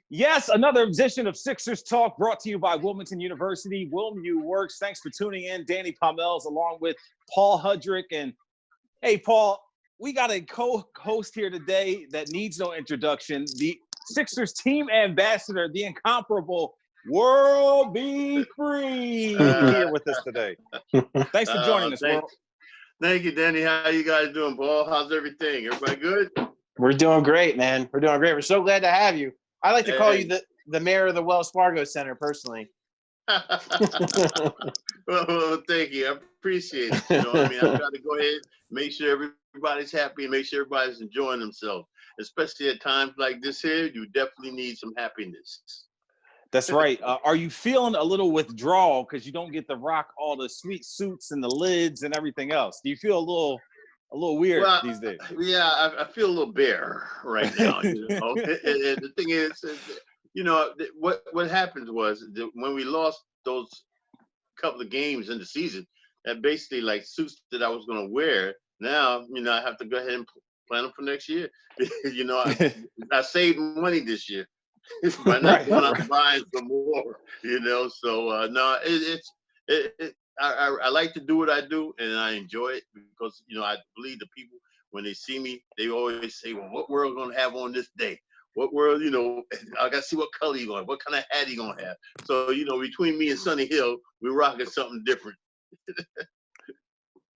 Yes, another edition of Sixers Talk brought to you by Wilmington University. WilMU Works. Thanks for tuning in. Danny Pommells along with Paul Hudrick. And hey, Paul, we got a co-host here today that needs no introduction. The Sixers team ambassador, the incomparable World Be Free, here with us today. Thanks for joining us, World. Thank you, Danny. How you guys doing, Paul? How's everything? Everybody good? We're doing great, man. We're doing great. We're so glad to have you. I like to call you the mayor of the Wells Fargo Center, personally. well, thank you. I appreciate it. You know what I mean? I've got to go ahead, make sure everybody's happy, and make sure everybody's enjoying themselves. Especially at times like this here, you definitely need some happiness. That's right. Are you feeling a little withdrawal because you don't get to rock all the sweet suits and the lids and everything else? Do you feel a little weird these days? Yeah, I feel a little bare right now. You know? and the thing is, you know, what happened was that when we lost those couple of games in the season, that basically like suits that I was going to wear. Now, you know, I have to go ahead and plan them for next year. You know, I saved money this year by not going out and buying some more. You know, so no, I like to do what I do, and I enjoy it because, you know, I believe the people, when they see me, they always say, well, what world going to have on this day? What world, you know, I got to see what color you going to have, what kind of hat you going to have. So, you know, between me and Sunny Hill, we're rocking something different.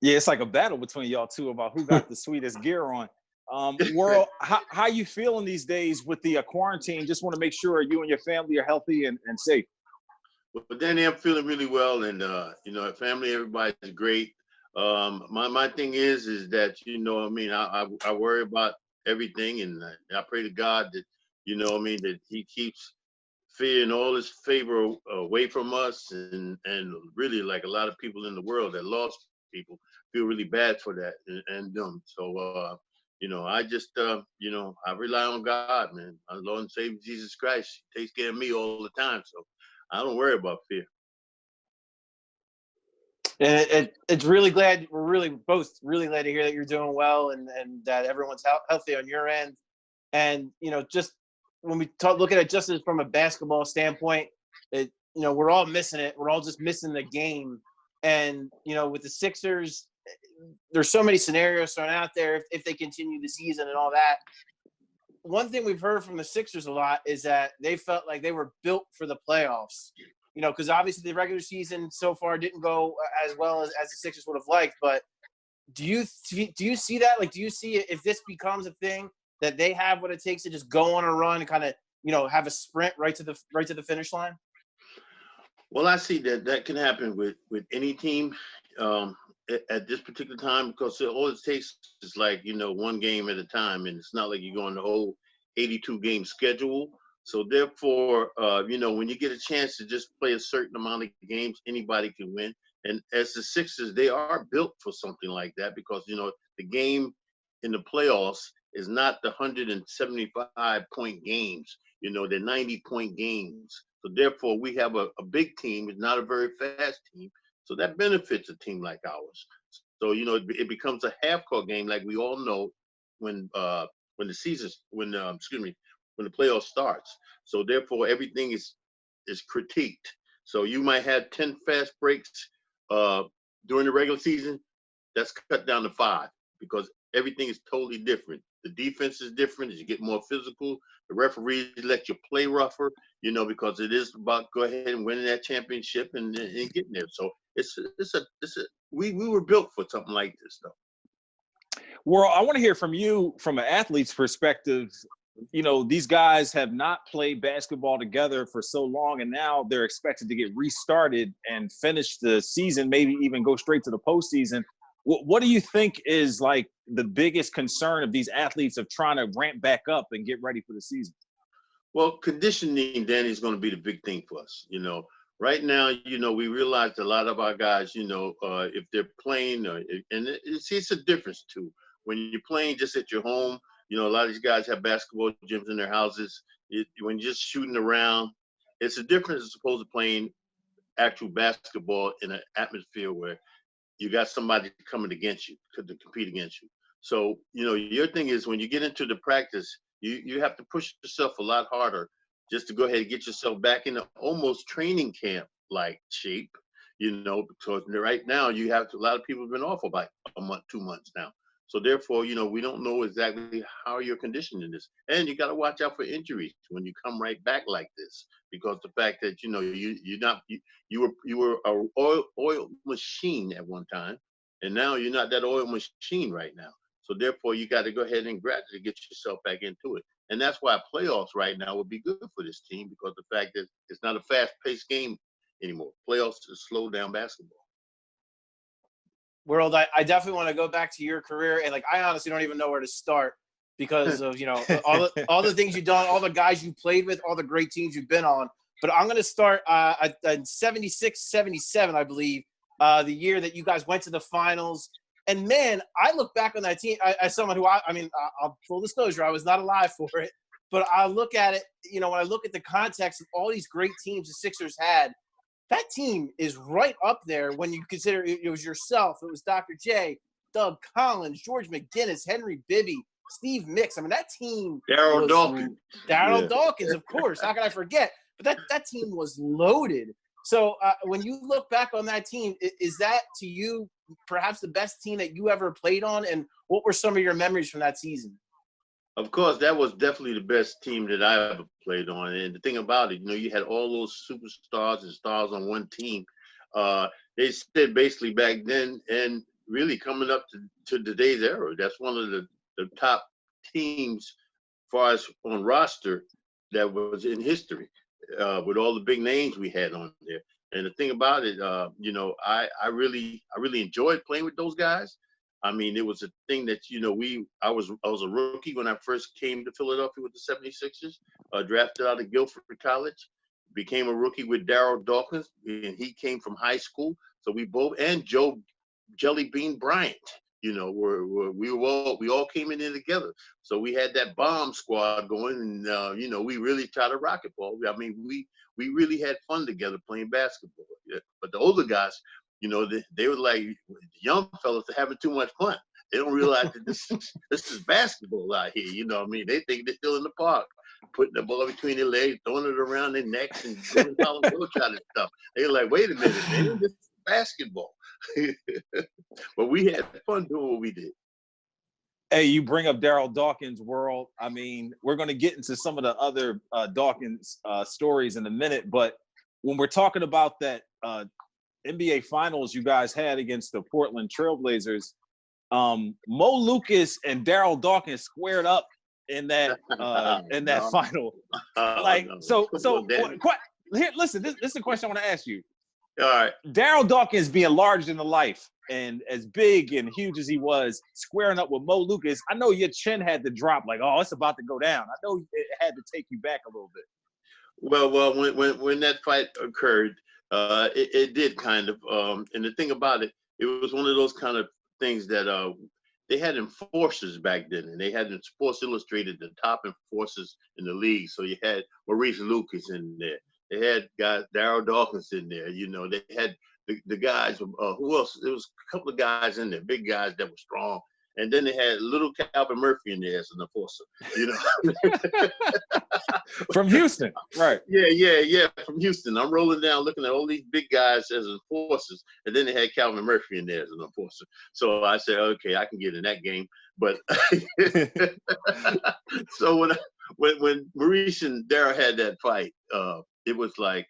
Yeah, it's like a battle between y'all two about who got the sweetest gear on. World, how you feeling these days with the quarantine? Just want to make sure you and your family are healthy and safe. Well, Danny, I'm feeling really well, and you know, family, everybody's great. My thing is that, you know, I mean, I worry about everything, and I pray to God that, you know, I mean, that He keeps fear and all His favor away from us, and really, like a lot of people in the world that lost people feel really bad for that, and so you know, I just you know, I rely on God, man, my Lord and Savior Jesus Christ. He takes care of me all the time, so I don't worry about fear. And it's really glad, we're both really glad to hear that you're doing well and that everyone's healthy on your end. And, you know, just when we look at it just as from a basketball standpoint, you know, we're all missing it. We're all just missing the game. And, you know, with the Sixers, there's so many scenarios thrown out there if they continue the season and all that. One thing we've heard from the Sixers a lot is that they felt like they were built for the playoffs, you know, because obviously the regular season so far didn't go as well as the Sixers would have liked. But do you see that? Like, do you see if this becomes a thing that they have what it takes to just go on a run and kind of, you know, have a sprint right to the finish line? Well, I see that can happen with any team at this particular time, because all it takes is, like, you know, one game at a time, and it's not like you're going the whole 82 game schedule. So therefore, you know, when you get a chance to just play a certain amount of games, anybody can win. And as the Sixers, they are built for something like that, because, you know, the game in the playoffs is not the 175 point games. You know, they're 90 point games. So therefore, we have a big team. It's not a very fast team. So that benefits a team like ours. So, you know, it becomes a half-court game, like we all know, when the playoff starts. So therefore, everything is critiqued. So you might have 10 fast breaks during the regular season. That's cut down to 5, because everything is totally different. The defense is different as you get more physical. The referees let you play rougher, you know, because it is about go ahead and winning that championship and getting there. So we were built for something like this, though. Well, I want to hear from you from an athlete's perspective. You know, these guys have not played basketball together for so long, and now they're expected to get restarted and finish the season, maybe even go straight to the postseason. What do you think is like the biggest concern of these athletes of trying to ramp back up and get ready for the season? Well, conditioning, Danny, is going to be the big thing for us. You know, right now, you know, we realize a lot of our guys, you know, if they're playing, and it's a difference too. When you're playing just at your home, you know, a lot of these guys have basketball gyms in their houses. When you're just shooting around, it's a difference as opposed to playing actual basketball in an atmosphere where you got somebody coming against you to compete against you. So, you know, your thing is when you get into the practice, you have to push yourself a lot harder just to go ahead and get yourself back in almost training camp like shape, because right now a lot of people have been off for about a month, 2 months now. So therefore, we don't know exactly how your conditioning is. And you got to watch out for injuries when you come right back like this, because the fact that, you were a oil machine at one time, and now you're not that oil machine right now. So therefore, you got to go ahead and gradually get yourself back into it. And that's why playoffs right now would be good for this team, because the fact that it's not a fast-paced game anymore. Playoffs is slow down basketball. World, I definitely want to go back to your career, and I honestly don't even know where to start because of all the things you've done, all the guys you played with, all the great teams you've been on. But I'm going to start in 76, 77, I believe, the year that you guys went to the finals. And man, I look back on that team as someone who I'll full disclosure, I was not alive for it, but I look at it, when I look at the context of all these great teams the Sixers had. That team is right up there when you consider it was yourself, it was Dr. J, Doug Collins, George McGinnis, Henry Bibby, Steve Mix. I mean, that team. Darryl Dawkins. Dawkins, of course. How can I forget? But that team was loaded. So when you look back on that team, is that to you perhaps the best team that you ever played on? And what were some of your memories from that season? Of course, that was definitely the best team that I ever played on. And the thing about it, you had all those superstars and stars on one team. They said basically back then, and really coming up to today's era, that's one of the top teams as far as on roster that was in history, with all the big names we had on there. And the thing about it, I really enjoyed playing with those guys. I mean, it was a thing that, I was a rookie when I first came to Philadelphia with the 76ers, drafted out of Guilford College, became a rookie with Darryl Dawkins, and he came from high school. So we both, and Joe Jelly Bean Bryant, we all came in there together. So we had that bomb squad going, and, we really tried to rock it, Paul. I mean, we really had fun together playing basketball. Yeah. But the older guys, they were like, the young fellas are having too much fun. They don't realize that this is basketball out here. You know what I mean? They think they're still in the park, putting the ball between their legs, throwing it around their necks, and doing all the shot and stuff. They're like, wait a minute, man, this is basketball. But we had fun doing what we did. Hey, you bring up Darryl Dawkins' world. I mean, we're going to get into some of the other Dawkins stories in a minute, but when we're talking about that NBA Finals you guys had against the Portland Trailblazers, Mo Lucas and Darryl Dawkins squared up in that final. Here, listen, this is the question I want to ask you. All right. Darryl Dawkins being larger than the life and as big and huge as he was, squaring up with Mo Lucas, I know your chin had to drop like, oh, it's about to go down. I know it had to take you back a little bit. Well, when that fight occurred, it did kind of. And the thing about it, it was one of those kind of things that they had enforcers back then, and they had in Sports Illustrated the top enforcers in the league. So you had Maurice Lucas in there. They had guys, Darryl Dawkins in there. They had the guys. Who else? There was a couple of guys in there, big guys that were strong. And then they had little Calvin Murphy in there as an enforcer, From Houston, right? Yeah, from Houston. I'm rolling down looking at all these big guys as enforcers, and then they had Calvin Murphy in there as an enforcer. So I said, okay, I can get in that game. But so when Maurice and Darryl had that fight, it was like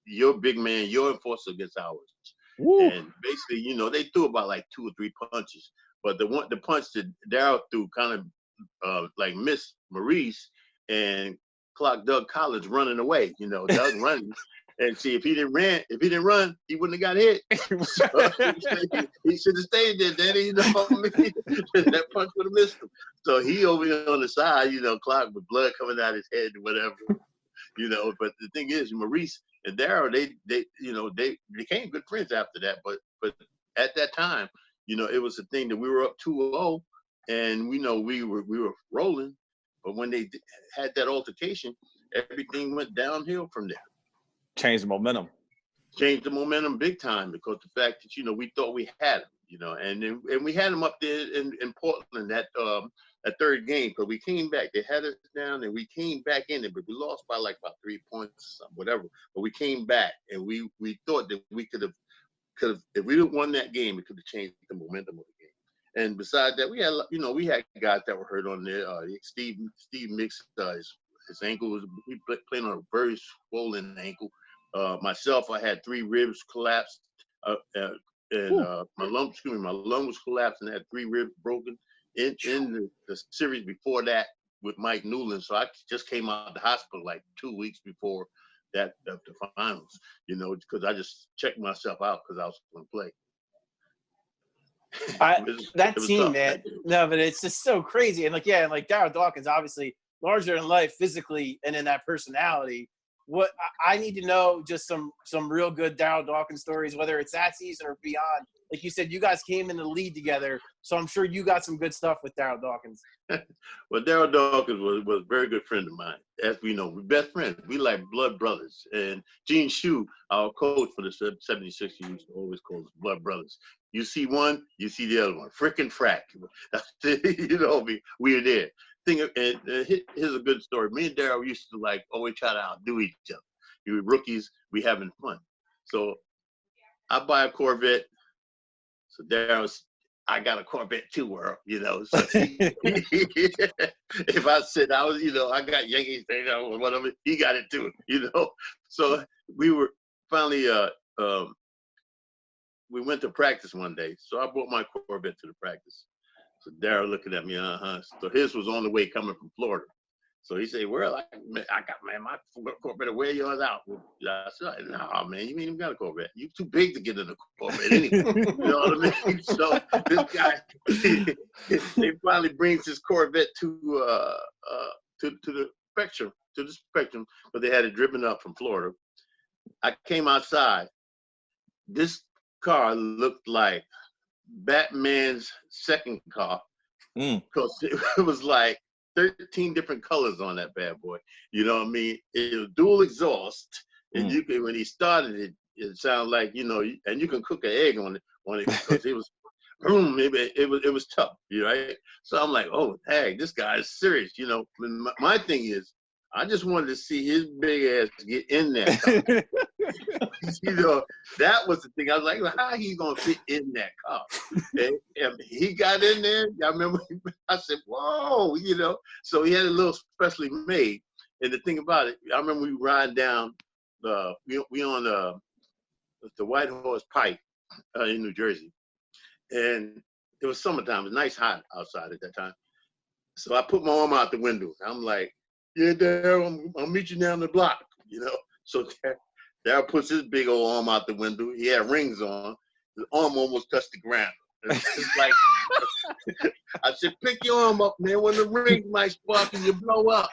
your big man, your enforcer against ours. Woo. And basically, they threw about like 2 or 3 punches. But the punch that Darryl threw kind of like missed Maurice and clocked Doug Collins running away. Doug running, and see if he didn't run, he wouldn't have got hit. So he should have stayed there, Danny. That punch would have missed him. So he over here on the side, clocked with blood coming out his head or whatever. But the thing is, Maurice and Darryl, they became good friends after that. But at that time, it was a thing that we were up 2-0, and we were rolling. But when they had that altercation, everything went downhill from there. Changed the momentum. Changed the momentum big time, because the fact that we thought we had him, and we had him up there in Portland that third game because we came back. They had us down and we came back in it, but we lost by like about 3 points, whatever. But we came back and we thought that we could have if we didn't won that game, it could have changed the momentum of the game. And besides that, we had guys that were hurt on there. Steve Mix, his ankle was playing on a very swollen ankle. Myself, I had 3 ribs collapsed, and my lung was collapsed and had 3 ribs broken in the series before that with Mike Newland. So I just came out of the hospital like 2 weeks before that of the finals, because I just checked myself out because I was going to play. That team, man. No, but it's just so crazy. And like Darryl Dawkins, obviously larger than life physically and in that personality. What I need to know, just some real good Darryl Dawkins stories, whether it's that season or beyond. Like you said, you guys came in the lead together, so I'm sure you got some good stuff with Darryl Dawkins. Well, Darryl Dawkins was a very good friend of mine. As we know, we're best friends. We like blood brothers. And Gene Shue, our coach for the 76, used to always call us blood brothers. You see one, you see the other one. Frick and frack. We are there. Here's a good story. Me and Darryl used to always try to outdo each other. We were rookies. We having fun. So I buy a Corvette. So Darryl's, I got a Corvette too, Earl. So if I said I got Yankees, whatever, he got it too. So we were finally we went to practice one day. So I brought my Corvette to the practice. So Darryl looking at me, So his was on the way coming from Florida. So he said, well, I got, my Corvette, wear yours out. I said, no, man, you ain't even got a Corvette. You too big to get in a Corvette anyway. You know what I mean? So this guy, they finally brings his Corvette to the spectrum, but they had it driven up from Florida. I came outside. This car looked like Batman's second car because it was like 13 different colors on that bad boy. You know what I mean? It was dual exhaust, and you could, when he started it, it sounded like and you can cook an egg on it because it was, it was tough, right? So I'm like, oh, dang, this guy is serious. My thing is, I just wanted to see his big ass get in there. That was the thing. I was like, well, how he gonna fit in that car? And he got in there. I remember. I said, whoa, So he had a little specially made. And the thing about it, I remember we riding down. We on the White Horse Pike in New Jersey, and it was summertime. It was nice hot outside at that time. So I put my arm out the window. I'm like, yeah, Darryl, I'll meet you down the block, So Darryl puts his big old arm out the window. He had rings on. His arm almost touched the ground. It's like, I said, pick your arm up, man. When the rings might spark and you blow up.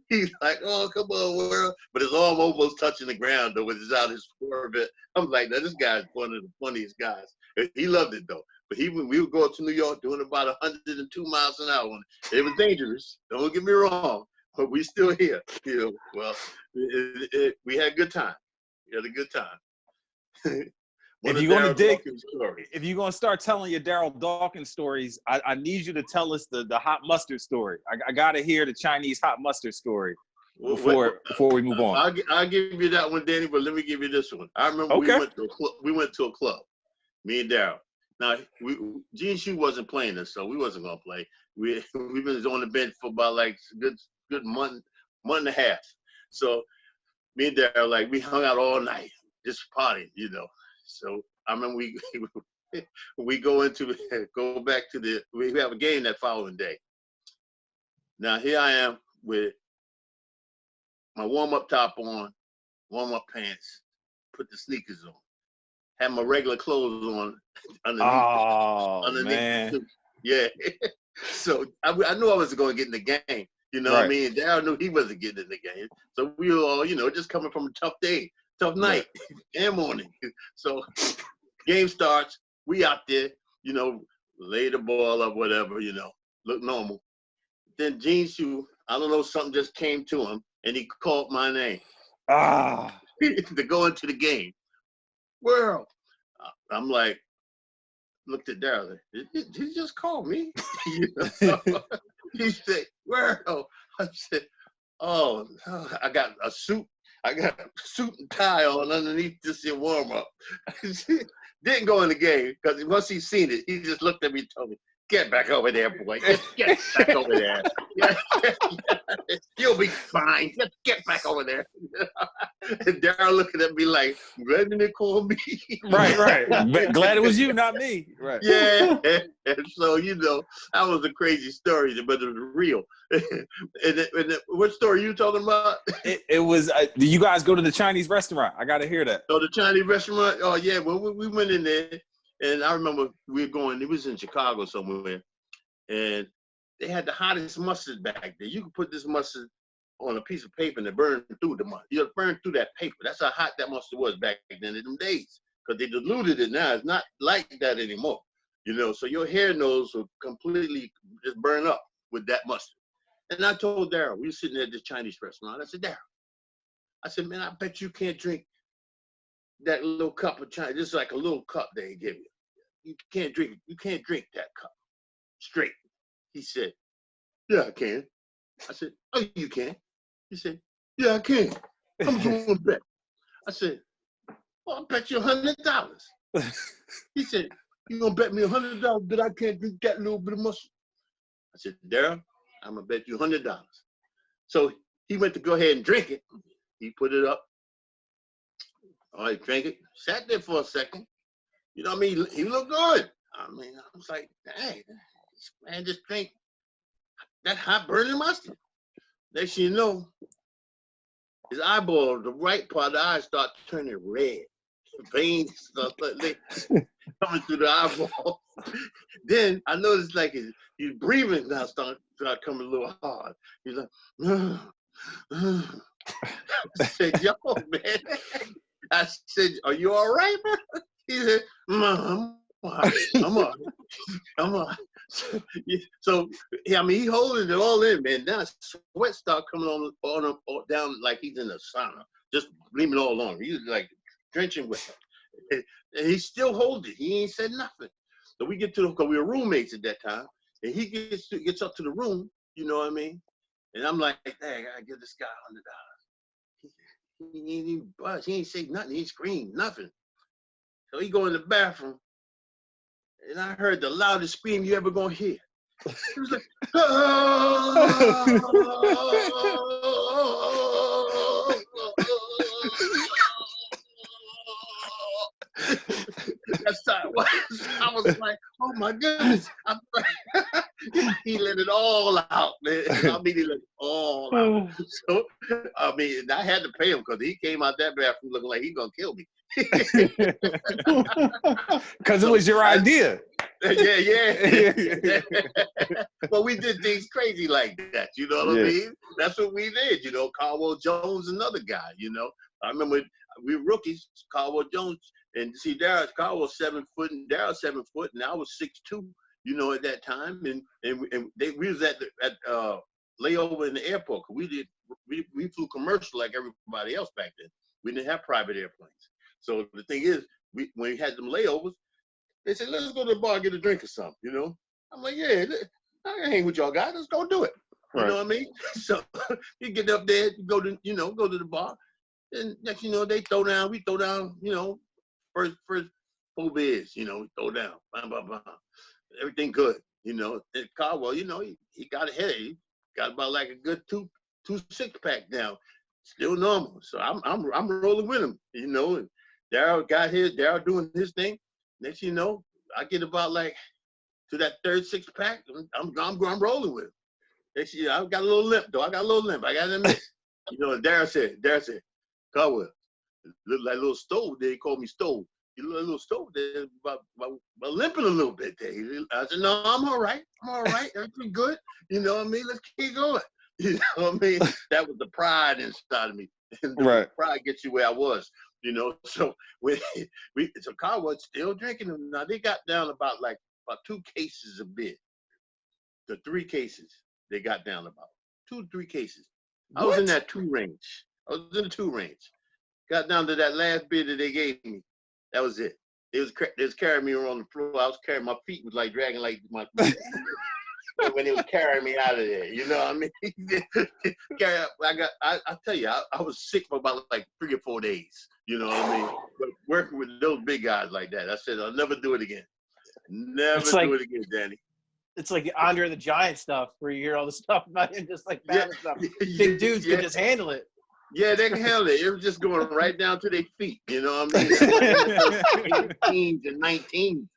He's like, oh, come on, world. But his arm almost touching the ground, though, with his out his Corvette. I'm like, now, this guy's one of the funniest guys. He loved it, though. But we would go up to New York doing about 102 miles an hour. It was dangerous. Don't get me wrong. But we still here. Well, we had a good time. We had a good time. If you're going to start telling your Darryl Dawkins stories, I need you to tell us the hot mustard story. I got to hear the Chinese hot mustard story before we move on. I'll give you that one, Danny, but let me give you this one. I remember we went to a club, me and Darryl. Now, Gene Shue wasn't playing us, so we wasn't going to play. We've been on the bench for about like a good month and a half. So me and Darryl, we hung out all night, just partying, So I remember we go back to we have a game that following day. Now here I am with my warm-up top on, warm-up pants, put the sneakers on, had my regular clothes on underneath man. the suit. Yeah. So I knew I wasn't going to get in the game. What I mean? Darryl knew he wasn't getting in the game. So we were all, just coming from a tough day. Tough night and morning. So game starts. We out there, lay the ball up, whatever, look normal. Then Gene Shue, I don't know, something just came to him and he called my name. To go into the game. Well, I'm like, looked at Daryl. Did he just call me? You know? He said, "Well," I said, "Oh, I got a suit. I got a suit and tie on underneath this in warm up." Didn't go in the game because once he seen it, he just looked at me and told me, "Get back over there, boy. Just get back over there. You'll be fine. Just get back over there." And Daryl looking at me like, "Glad they call me." Right. But glad it was you, not me. Right. Yeah. And so, you know, that was a crazy story, but it was real. And what story are you talking about? It was, do you guys go to the Chinese restaurant? I got to hear that. Oh, the Chinese restaurant? Oh, yeah. Well, we went in there, and I remember we were going, it was in Chicago somewhere, and they had the hottest mustard back there. You could put this mustard on a piece of paper and it burned through the mustard. You burn through that paper. That's how hot that mustard was back then in them days, because they diluted it now. It's not like that anymore. You know, so your hair nose will completely just burn up with that mustard. And I told Daryl, we were sitting at this Chinese restaurant. I said, "Daryl," I said, "Man, I bet you can't drink that little cup of Chinese. This is like a little cup they give you. You can't drink that cup straight." He said, "Yeah, I can." I said, "Oh, you can?" He said, "Yeah, I can. How much you want to bet?" I said, "Well, I'll bet you $100. He said, "You gonna bet me $100 that I can't drink that little bit of mustard?" I said, "Daryl, I'm gonna bet you $100. So he went to go ahead and drink it. He put it up. All right, drank it. Sat there for a second. You know what I mean? He looked good. I mean, I was like, "Dang, this man just drank that hot burning mustard." Next thing you know, his eyeball, the right part of the eye, start turning red. Veins start coming through the eyeball. Then I noticed like his breathing now start coming a little hard. He's like, I said, "Yo, man." I said, "Are you all right, bro?" He said, "I'm all right. I'm all right." So, yeah, I mean, he holding it all in, man. Now sweat start coming on down like he's in a sauna, just bleeding all on. He's like drenching with it. And he still holds it. He ain't said nothing. So we get to because we were roommates at that time, and he gets up to the room, you know what I mean? And I'm like, "Hey, I gotta give this guy $100. He ain't even budge. He ain't say nothing. He ain't scream nothing." So he go in the bathroom, and I heard the loudest scream you ever gonna hear. He was like, That's how it was. I was like, "Oh my goodness." He let it all out, man. I mean, he let it all out. So, I mean, I had to pay him because he came out that bathroom looking like he gonna kill me. Because it was your idea. Yeah. But we did things crazy like that, you know what I mean? That's what we did, you know. Caldwell Jones, another guy, you know. I remember we were rookies, Caldwell Jones, and see Caldwell's 7 foot and Daryl's 7 foot, and I was 6'2", you know, at that time. And we was at layover in the airport. We flew commercial like everybody else back then. We didn't have private airplanes. So the thing is, when we had them layovers, they said, "Let's go to the bar and get a drink or something," you know? I'm like, "Yeah, I can hang with y'all guys. Let's go do it." You know what I mean? So you get up there, go to the bar, and next you know, we throw down, you know, first 4 beers, you know, we throw down, blah, blah, blah. Everything good, you know. And Caldwell, you know, he got ahead. He got about like a good two 6-pack now, still normal. So I'm rolling with him, you know. And Daryl got his, Daryl doing his thing. Next you know, I get about like to that 3rd 6-pack, I'm rolling with him. Next you know, I got a little limp though. I got to admit. You know, Daryl said, "Caldwell, look like a little stove there." He called me stove. You look like a little stove there, about limping a little bit there. I said, "No, I'm all right. Everything good. You know what I mean? Let's keep going." You know what I mean? That was the pride inside of me. And the pride gets you where I was, you know. So so Caldwell's still drinking them. Now they got down about 2 cases of beer. The 3 cases they got down about 2 to 3 cases. I was in that 2 range. Got down to that last beer that they gave me. That was it. They was carrying me around the floor. I was carrying, my feet was like dragging like my when they was carrying me out of there. You know what I mean? I tell you, I was sick for about like 3 or 4 days. You know what I mean? But working with those big guys like that, I said, I'll never do it again. Never do it again, Danny. It's like Andre the Giant stuff where you hear all the stuff about him just like that and stuff. Big dudes can just handle it. Yeah, they can handle it. It was just going right down to their feet. You know what I mean? 18s and 19s.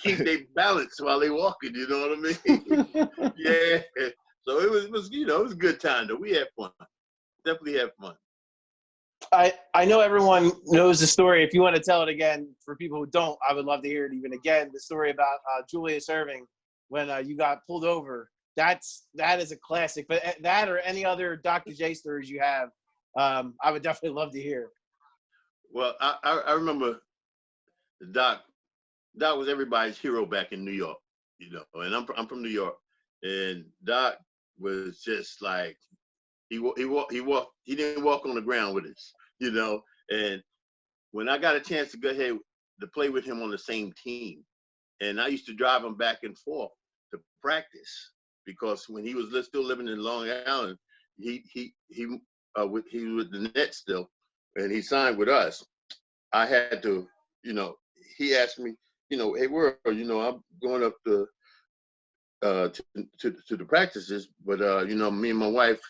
Keep their balance while they walking. You know what I mean? Yeah. So it was it was a good time though. We had fun. Definitely had fun. I know everyone knows the story. If you want to tell it again for people who don't, I would love to hear it even again. The story about Julius Erving when you got pulled over. That is a classic. But that or any other Dr. J stories you have, I would definitely love to hear. Well, I remember Doc was everybody's hero back in New York, you know, and I'm from New York, and Doc was just like he didn't walk on the ground with us, you know. And when I got a chance to go ahead to play with him on the same team, and I used to drive him back and forth to practice because when he was still living in Long Island, he was with the Nets still, and he signed with us. I had to, you know, he asked me, you know, hey, where, you know, I'm going up to the practices, but you know, me and my wife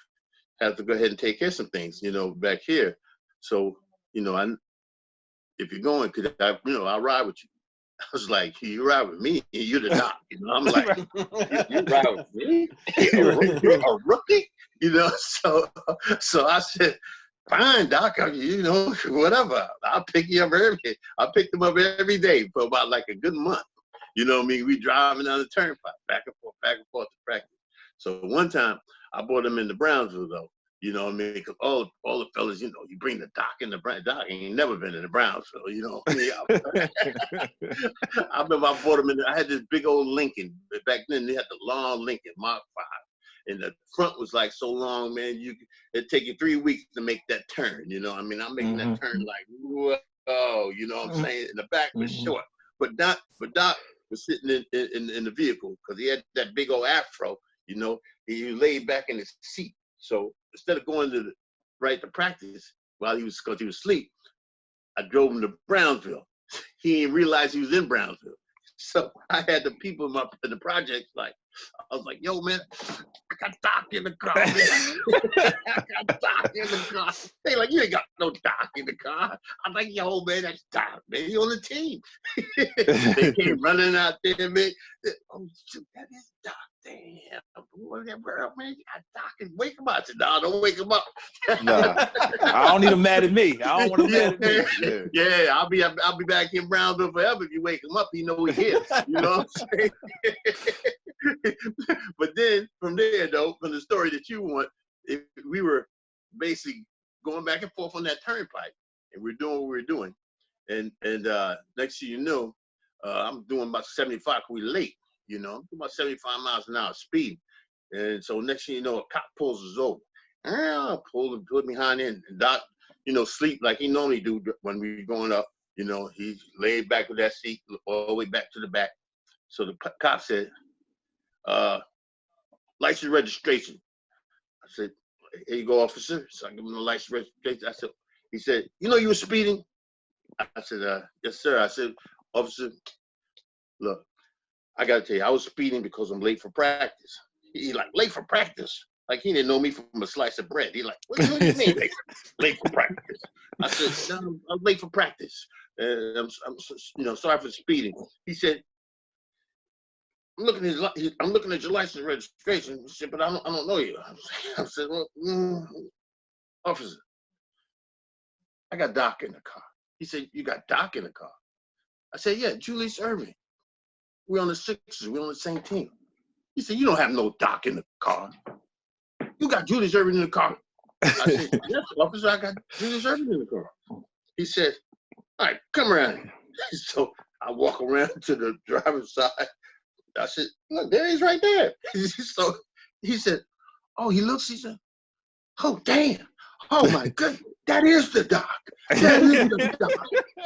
have to go ahead and take care of some things, you know, back here. So, you know, if you're going, could I, you know, I'll ride with you. I was like, you ride with me, you're the doc. You know, I'm like, you ride with me? You're a rookie? You know, so I said, fine, doc, you know, whatever. I'll pick you up I picked him up every day for about like a good month. You know what I mean? We driving down the turnpike, back and forth to practice. So one time I brought him into Brownsville though. You know what I mean? Because all the fellas, you know, you bring the doc in the Doc ain't never been in the Brownsville, you know what I mean? I remember I brought him in. I had this big old Lincoln. Back then they had the long Lincoln Mark 5. And the front was like so long, man, it'd take you 3 weeks to make that turn, you know what I mean? I'm making that turn like, whoa, you know what I'm saying? And the back was short. But Doc was sitting in the vehicle because he had that big old afro, you know, he laid back in his seat. So instead of going to practice while he was asleep, I drove him to Brownsville. He didn't realize he was in Brownsville. So I had the people in the projects like, I was like, yo, man, I got Doc in the car, man. I got Doc in the car. They like, you ain't got no Doc in the car. I'm like, yo, man, that's Doc, man. He on the team. They came running out there, man. Oh, shoot, that is Doc. Damn, boy, that girl, man, you got Doc. And wake him up. I said, no, don't wake him up. Nah, I don't need him mad at me. I don't want him mad at me. Yeah, I'll be back in Brownsville forever. If you wake him up, he know he's here. You know what I'm saying? But then from there, though, from the story that you want, we were basically going back and forth on that turnpike, and we're doing what we're doing. And next thing you know, I'm doing about 75. We late, you know, I'm doing about 75 miles an hour speed. And so next thing you know, a cop pulls us over. I pulled behind in, and Doc, you know, sleep like he normally do when we were going up. You know, he laid back with that seat all the way back to the back. So the cop said, license registration. I said, here you go, officer. So I give him the license registration. He said, you know you were speeding? I said, yes, sir. I said, officer, look, I got to tell you, I was speeding because I'm late for practice. He like, late for practice? Like he didn't know me from a slice of bread. He like, what do you mean late for practice? I said, no, I'm late for practice. I'm you know, sorry for speeding. He said, I'm looking at your license registration. He said, but I don't know you. I said, well, officer, I got Doc in the car. He said, you got Doc in the car? I said, yeah, Julius Erving. We're on the Sixers. We're on the same team. He said, you don't have no Doc in the car. You got Julius Erving in the car. I said, yes, officer, I got Julius Erving in the car. He said, all right, come around. So I walk around to the driver's side. I said, look, there he's right there. So he said, oh, he looks, he said, oh, damn. Oh my goodness, that is the Doc. That is the Doc.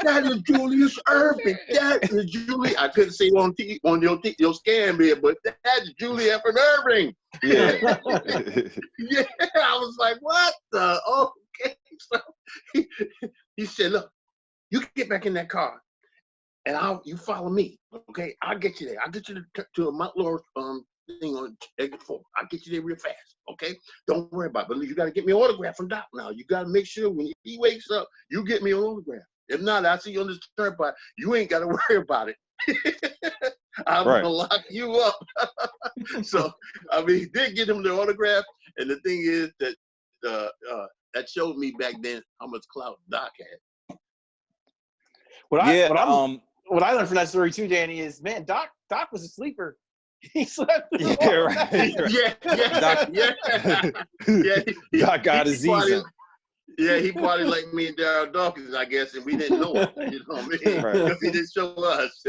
That is Julius Irving. That is Julie. I couldn't say on your scan bit, but that's Julie Effin Irving. Yeah. Yeah, I was like, what the? Okay. So he said, look, you get back in that car, and you follow me. Okay, I'll get you there. I'll get you to a Mount Laurel thing on exit 4. I'll get you there real fast. Okay, don't worry about it. But you got to get me an autograph from Doc now. You got to make sure when he wakes up, you get me an autograph. If not, I see you on this turnpike. You ain't got to worry about it. I'm gonna lock you up. So I mean, he did get him the autograph, and the thing is that that showed me back then how much clout Doc had. What I learned from that story too, Danny, is man, Doc was a sleeper. He slept. Yeah. Doc got his season. Yeah, he partied like me and Darryl Dawkins, I guess, and we didn't know him. You know what I mean? Because he didn't show us.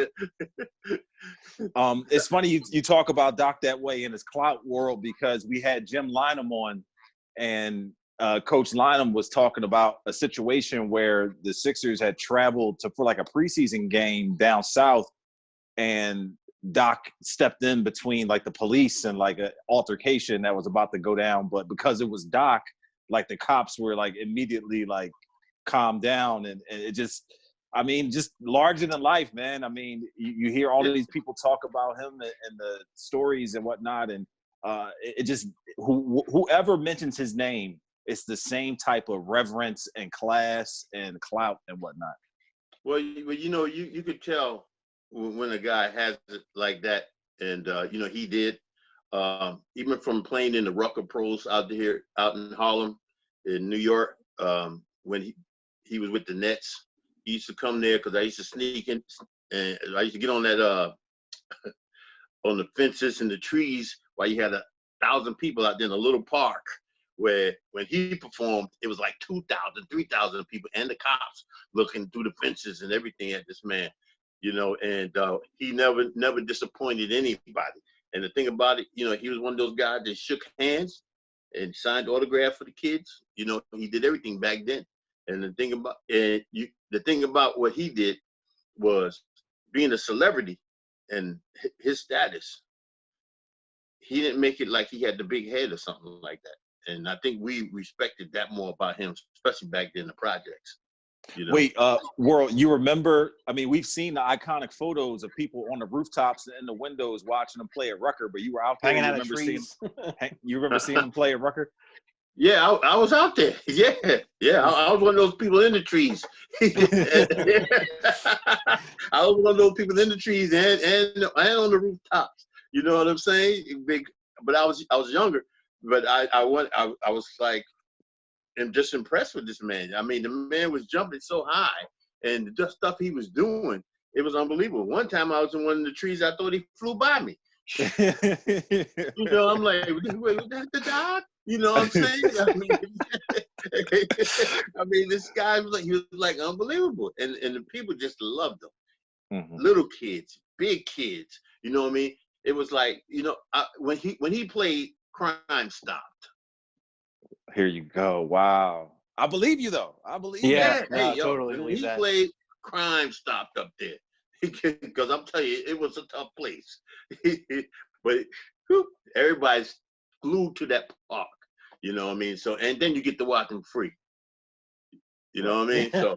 It's funny you talk about Doc that way in his clout world, because we had Jim Lynam on, and Coach Lynam was talking about a situation where the Sixers had traveled for like a preseason game down south, and Doc stepped in between like the police and like an altercation that was about to go down. But because it was Doc, like the cops were like immediately like calmed down, and it just, I mean, just larger than life, man. I mean, you hear all of these people talk about him and the stories and whatnot, and it just, whoever mentions his name, it's the same type of reverence and class and clout and whatnot. Well, you know, you could tell when a guy has it like that, and you know, he did. Even from playing in the Rucker Pros out in Harlem, in New York, when he was with the Nets, he used to come there because I used to sneak in, and I used to get on that on the fences and the trees while you had 1,000 people out there in a little park, where when he performed, it was like 2,000, 3,000 people, and the cops looking through the fences and everything at this man, you know, and he never disappointed anybody. And the thing about it, you know, he was one of those guys that shook hands and signed autographs for the kids. You know, he did everything back then. And the thing about what he did was being a celebrity and his status. He didn't make it like he had the big head or something like that. And I think we respected that more about him, especially back then in the projects. You know? Wait, World, you remember, I mean, we've seen the iconic photos of people on the rooftops and in the windows watching them play at Rucker, but you were out there. Hanging out of trees. You remember seeing them play at Rucker? Yeah, I was out there. Yeah. I was one of those people in the trees. I was one of those people in the trees and on the rooftops. You know what I'm saying? But I was younger. But I was like, I'm just impressed with this man. I mean, the man was jumping so high, and the stuff he was doing, it was unbelievable. One time I was in one of the trees, I thought he flew by me. You know, I'm like, wait, was that the Doc? You know what I'm saying? I mean, this guy he was like unbelievable, and the people just loved him. Mm-hmm. Little kids, big kids. You know what I mean? It was like, you know, when he played, crime stopped. Here you go. Wow. I believe you, though. I believe you. Yeah, totally believe that. He played, crime stopped up there. Because I'm telling you, it was a tough place. But everybody's glued to that park. You know what I mean? So, and then you get to watch them free. You know what I mean? So,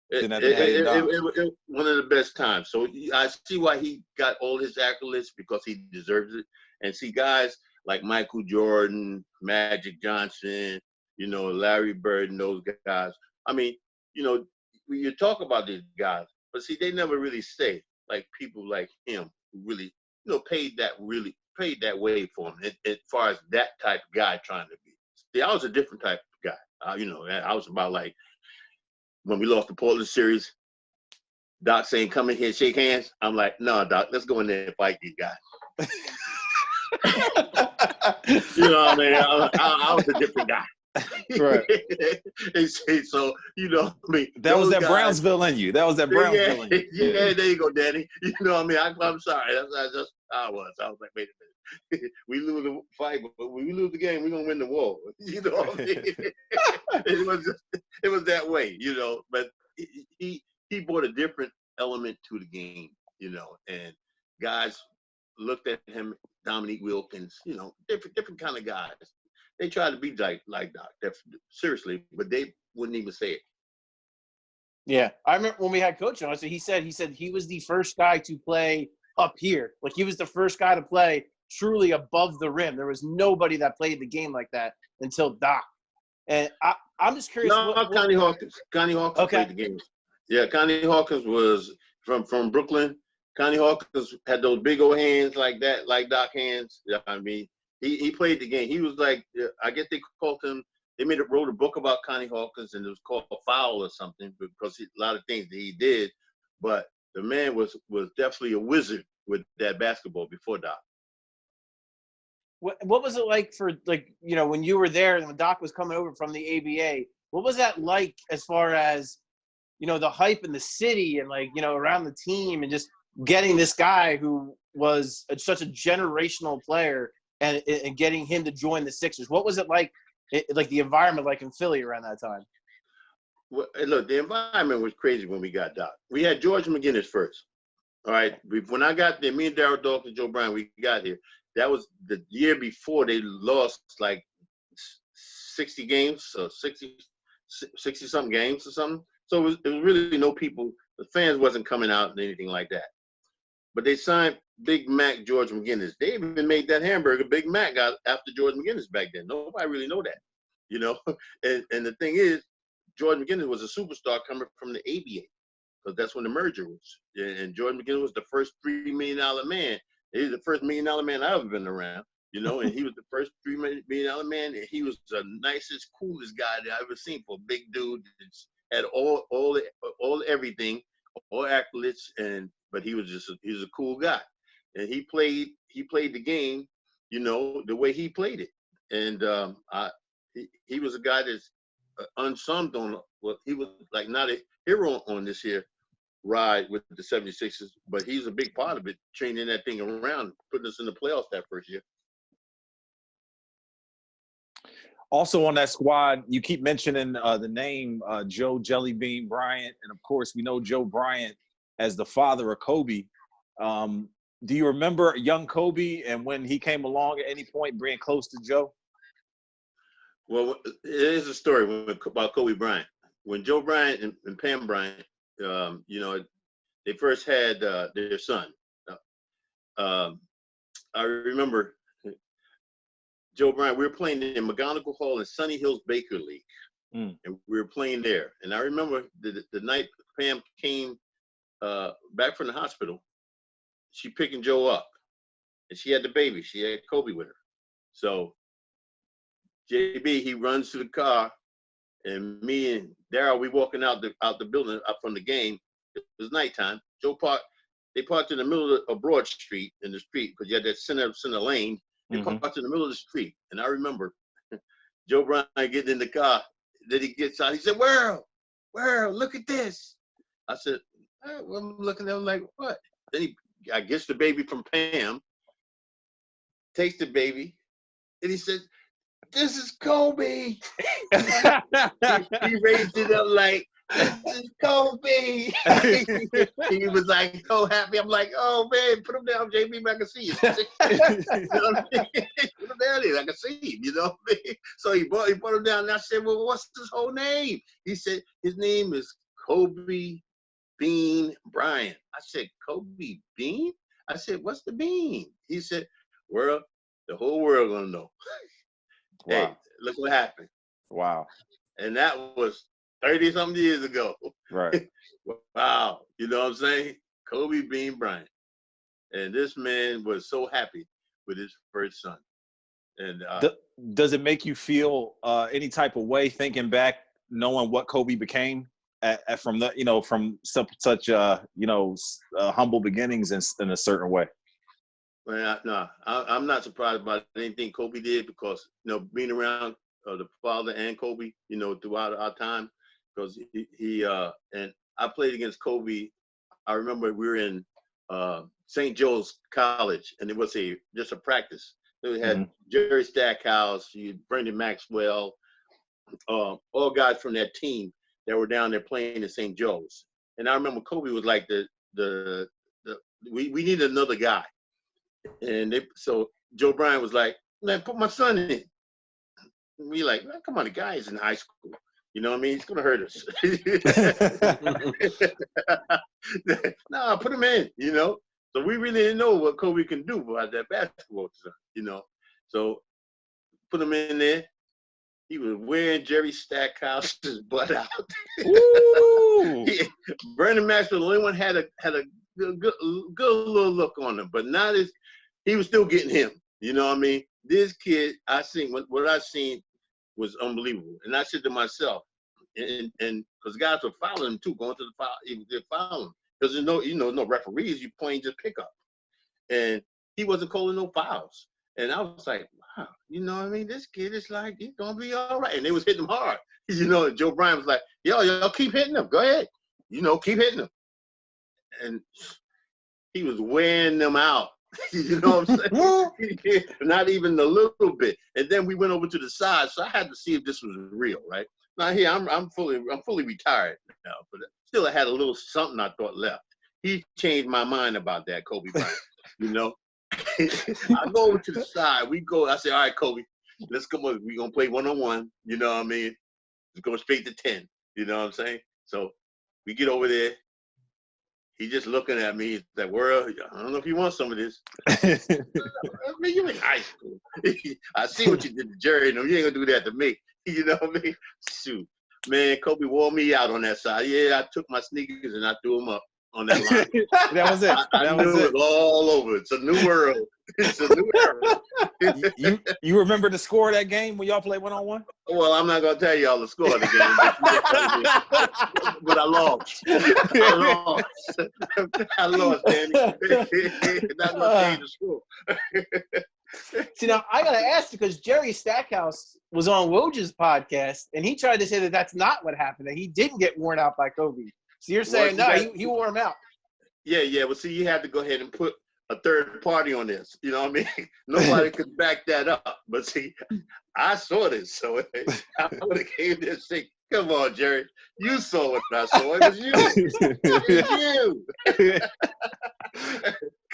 it one of the best times. So I see why he got all his accolades, because he deserves it. And see guys like Michael Jordan, Magic Johnson, you know, Larry Bird and those guys. I mean, you know, you talk about these guys, but see, they never really say, like, people like him who really, you know, paid that way for him as far as that type of guy trying to be. See, I was a different type of guy. You know, I was about like, when we lost the Portland series, Doc saying, come in here, shake hands. I'm like, no, Doc, let's go in there and fight these guys. You know what I mean? I was a different guy. Right. So, you know, I mean, that was that guys, Brownsville in you. That was that Brownsville in you. Yeah, there you go, Danny. You know what I mean? I'm sorry. I was like, wait a minute. We lose the fight, but when we lose the game, we're gonna win the war. You know what I mean? It was that way, you know. But he brought a different element to the game, you know, and guys looked at him, Dominique Wilkins, you know, different kind of guys. They tried to be like Doc, seriously, but they wouldn't even say it. Yeah, I remember when we had Coach on. So he said he was the first guy to play up here. Like he was the first guy to play truly above the rim. There was nobody that played the game like that until Doc. And I'm just curious. No, Connie Hawkins. Connie Hawkins played the game. Yeah, Connie Hawkins was from Brooklyn. Connie Hawkins had those big old hands like that, like Doc hands. Yeah, I mean, he played the game. He was like, I guess they called him. They wrote a book about Connie Hawkins, and it was called Foul or something because a lot of things that he did. But the man was definitely a wizard with that basketball before Doc. What was it like for, like, you know, when you were there and when Doc was coming over from the ABA? What was that like as far as, you know, the hype in the city and, like, you know, around the team and just getting this guy who was such a generational player and getting him to join the Sixers? What was it like the environment like in Philly around that time? Well, look, the environment was crazy when we got Doc. We had George McGinnis first. All right. When I got there, me and Darryl Dawkins, Joe Bryant, we got here. That was the year before they lost like 60 games, so 60-something games or something. So it was really no people. The fans wasn't coming out and anything like that. But they signed Big Mac George McGinnis. They even made that hamburger Big Mac got after George McGinnis back then. Nobody really know that, you know. And the thing is, George McGinnis was a superstar coming from the ABA because that's when the merger was. And George McGinnis was the first $3 million man. He was the first $1 million man I ever been around, you know. And he was the first $3 million man. And he was the nicest, coolest guy that I ever seen for a big dude. Had all everything, all accolades, but he was a cool guy, and he played the game, you know, the way he played it, and he was a guy that's unsung on. Well, he was like not a hero on this here ride with the 76ers, but he's a big part of it, changing that thing around, putting us in the playoffs that first year. Also on that squad, you keep mentioning the name Joe Jellybean Bryant, and of course we know Joe Bryant as the father of Kobe. Do you remember young Kobe and when he came along at any point being close to Joe? Well, it is a story about Kobe Bryant. When Joe Bryant and Pam Bryant, you know, they first had their son. I remember Joe Bryant, we were playing in McGonigal Hall in Sunny Hills Baker League, and we were playing there. And I remember the night Pam came back from the hospital, she picking Joe up, and she had the baby. She had Kobe with her. So JB, he runs to the car, and me and Darryl, we walking out the building up from the game. It was nighttime. They parked in the middle of Broad Street in the street because you had that center lane. They parked in the middle of the street, and I remember Joe Bryant getting in the car. Then he gets out. He said, "World, look at this." I said, well, I'm looking at him like, what? Then I gets the baby from Pam, takes the baby, and he said, "This is Kobe." He raised it up like, "This is Kobe." He was like so happy. I'm like, "Oh man, put him down, JB, I can see you." You know what I mean? Put him down there, I can see him. You know what I mean? So he put him down, and I said, "Well, what's his whole name?" He said, "His name is Kobe Bean Bryant." I said, "Kobe Bean?" I said, "What's the bean?" He said, "Well, the whole world gonna know." Wow. Hey, look what happened. Wow. And that was 30-something years ago. Right. Wow. You know what I'm saying? Kobe Bean Bryant. And this man was so happy with his first son. And does it make you feel any type of way thinking back, knowing what Kobe became from the, you know, from such you know, humble beginnings in a certain way? Well, no, I'm not surprised about anything Kobe did because, you know, being around the father and Kobe, you know, throughout our time, because he and I played against Kobe. I remember we were in St. Joe's College, and it was just a practice. So we had Jerry Stackhouse, Brendan Maxwell, all guys from that team that were down there playing in St. Joe's. And I remember Kobe was like we needed another guy. And so Joe Bryant was like, man, put my son in. And we like, man, come on, the guy is in high school. You know what I mean? He's going to hurt us. No, put him in, you know? So we really didn't know what Kobe can do about that basketball stuff, you know? So put him in there. He was wearing Jerry Stackhouse's butt out. Brandon Maxwell, the only one had a good little look on him, but not as he was still getting him. You know what I mean? This kid, what I seen was unbelievable. And I said to myself, and because guys were fouling him too, going to the foul, they're fouling. Because there's no referees, you playing just pickup. And he wasn't calling no fouls. And I was like, wow, you know what I mean? This kid is like, he's going to be all right. And they was hitting him hard. You know, and Joe Bryant was like, y'all keep hitting him. Go ahead. You know, keep hitting him. And he was wearing them out. You know what I'm saying? Not even a little bit. And then we went over to the side, so I had to see if this was real, right? Now here, I'm fully retired now, but still I had a little something I thought left. He changed my mind about that, Kobe Bryant. You know? I go over to the side. I say, all right, Kobe, let's come on. We're going to play one-on-one. You know what I mean? Let's go straight to 10. You know what I'm saying? So we get over there. He's just looking at me. He's like, well, I don't know if you want some of this. I mean, you're in high school. I see what you did to Jerry. No, you ain't going to do that to me. You know what I mean? Shoot. Man, Kobe wore me out on that side. Yeah, I took my sneakers and I threw them up on that line. That was it. I knew it all over. It's a new world. It's a new era. You remember the score of that game when y'all played one-on-one? Well, I'm not gonna tell y'all the score of the game, but I lost. I lost, Danny. Not gonna change the score. See, now I gotta ask you because Jerry Stackhouse was on Woj's podcast, and he tried to say that that's not what happened. That he didn't get worn out by Kobe. So you're saying he wore him out? Yeah. Well, see, you had to go ahead and put a third party on this. You know what I mean? Nobody could back that up. But see, I saw this, so I would have came there and said, "Come on, Jerry, you saw what I saw. It was you. It was you."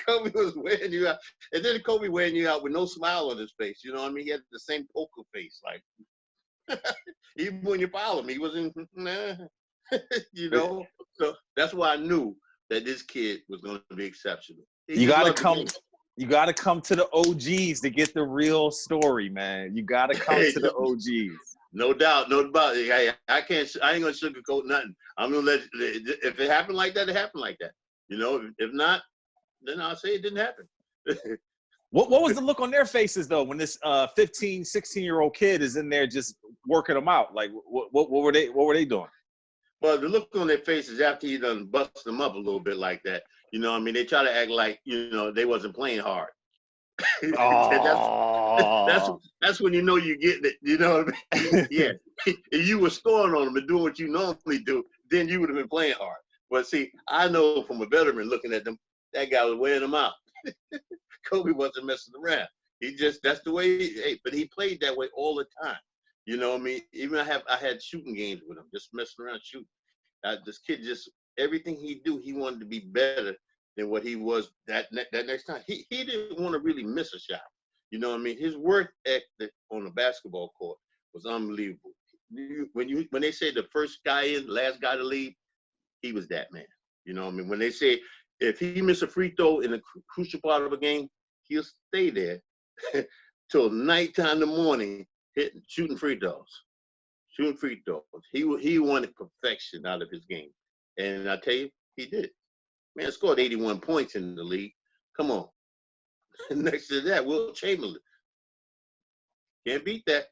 Kobe was wearing you out, and then Kobe wearing you out with no smile on his face. You know what I mean? He had the same poker face, like even when you follow him, he wasn't. Nah. You know, so that's why I knew that this kid was going to be exceptional. You got to come. You got to come to the OGs to get the real story, man. You got to come to the OGs. No doubt, no doubt. I ain't gonna sugarcoat nothing. I'm gonna let if it happened like that, it happened like that. You know, if not, then I'll say it didn't happen. What was the look on their faces though when this 15, 16-year-old kid is in there just working them out? Like what were they doing? Well, the look on their faces after he done bust them up a little bit like that, you know what I mean? They try to act like, you know, they wasn't playing hard. That's when you know you're getting it, you know what I mean? Yeah. If you were scoring on them and doing what you normally do, then you would have been playing hard. But see, I know from a veteran looking at them, that guy was wearing them out. Kobe wasn't messing around. That's the way but he played that way all the time. You know what I mean? Even I had shooting games with him, just messing around shooting. This kid everything he do, he wanted to be better than what he was that next time. He didn't want to really miss a shot. You know what I mean? His work ethic on the basketball court was unbelievable. When they say the first guy in, last guy to leave, he was that man. You know what I mean? When they say if he miss a free throw in a crucial part of a game, he'll stay there till nighttime in the morning, shooting free throws. He wanted perfection out of his game. And I tell you, he did. Man, scored 81 points in the league. Come on. Next to that, Will Chamberlain. Can't beat that.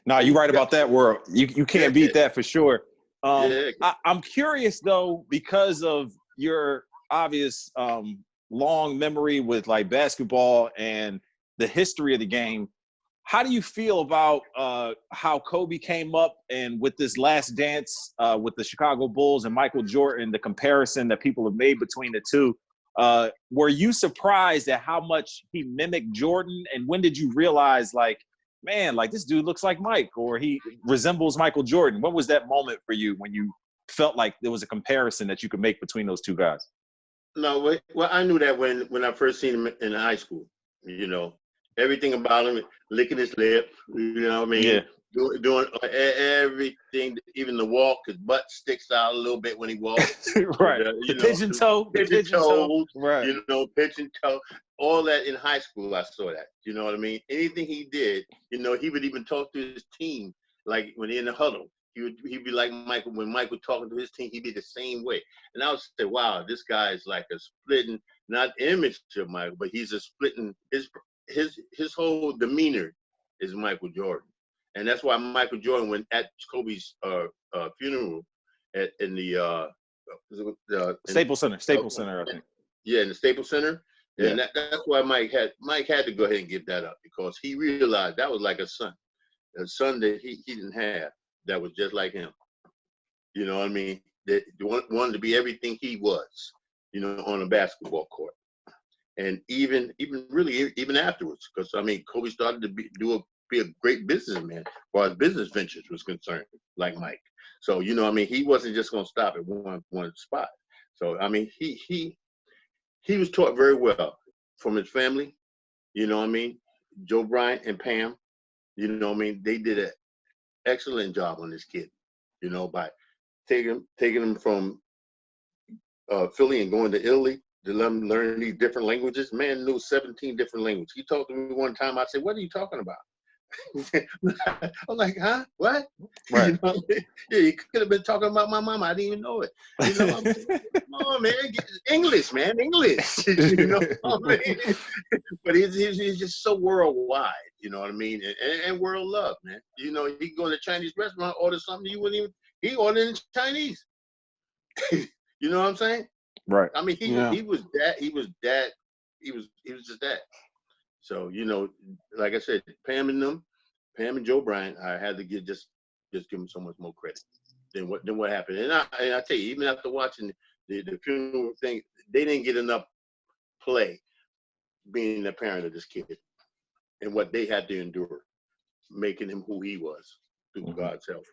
No, you're right about that, World. You can't beat that for sure. I'm curious, though, because of your obvious long memory with, like, basketball and the history of the game, how do you feel about how Kobe came up and with this last dance with the Chicago Bulls and Michael Jordan, the comparison that people have made between the two? Were you surprised at how much he mimicked Jordan? And when did you realize, like, man, like this dude looks like Mike, or he resembles Michael Jordan? What was that moment for you when you felt like there was a comparison that you could make between those two guys? No, well, I knew that when I first seen him in high school. You know, everything about him, licking his lip. You know what I mean? Yeah. Doing everything, even the walk. His butt sticks out a little bit when he walks. Right. The pigeon toe. Right. You know, pigeon toe. All that in high school, I saw that. You know what I mean? Anything he did, you know, he would even talk to his team, like when they're in the huddle. He'd be like Michael. When Mike was talking to his team, he'd be the same way. And I would say, wow, this guy is like a splitting, not image of Michael, but he's a splitting, his whole demeanor is Michael Jordan. And that's why Michael Jordan, when at Kobe's funeral in the Staples Center, I think. Yeah, in the Staples Center. Yeah. And that's why Mike had to go ahead and give that up, because he realized that was like a son that he didn't have, that was just like him. You know what I mean? That wanted to be everything he was, you know, on a basketball court. And even afterwards, because I mean, Kobe started to be a great businessman as far as business ventures was concerned, like Mike. So, you know, I mean, he wasn't just going to stop at one spot. So, I mean, he was taught very well from his family. You know what I mean? Joe Bryant and Pam, you know what I mean? They did an excellent job on this kid, you know, by taking him from Philly and going to Italy to let him learn these different languages. Man knew 17 different languages. He talked to me one time. I said, "What are you talking about?" I'm like, "Huh? What?" Right. You know, yeah, he could have been talking about my mama. I didn't even know it. You know, I'm saying, "Come on, man, English, man, English." You know what I mean? But he's just so worldwide. You know what I mean? And world love, man. You know, he go to a Chinese restaurant, order something you wouldn't even. He ordered in Chinese. You know what I'm saying? Right. I mean, he was just that. So, you know, like I said, Pam and Joe Bryant, I had to just give them so much more credit than what happened. And I tell you, even after watching the funeral thing, they didn't get enough play being the parent of this kid and what they had to endure, making him who he was through God's help.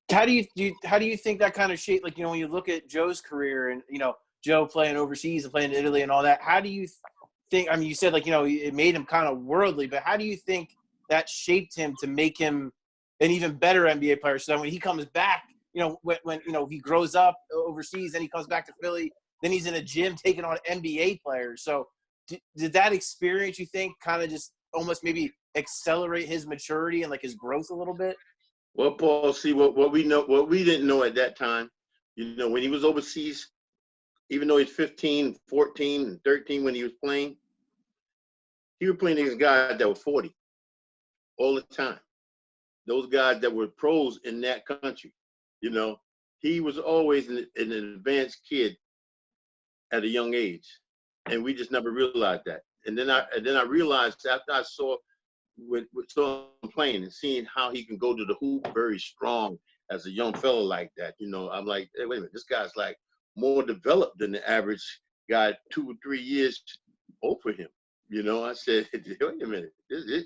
How do you think that kind of shape, like, you know, when you look at Joe's career and, you know, Joe playing overseas and playing in Italy and all that, how do you think, I mean, you said, like, you know, it made him kind of worldly, but how do you think that shaped him to make him an even better NBA player? So that when he comes back, you know, when you know, he grows up overseas, then he comes back to Philly, then he's in a gym taking on NBA players. So did that experience, you think, kind of just almost maybe accelerate his maturity and like his growth a little bit? Well, Paul, see what we didn't know at that time, you know, when he was overseas, even though he's 15, 14, and 13 when he was playing, he was playing against guys that were 40 all the time. Those guys that were pros in that country, you know, he was always an advanced kid at a young age, and we just never realized that. And then I realized after I saw him playing and seeing how he can go to the hoop very strong as a young fella like that, you know, I'm like, hey, wait a minute, this guy's like more developed than the average guy 2 or 3 years over him. You know, I said, wait a minute,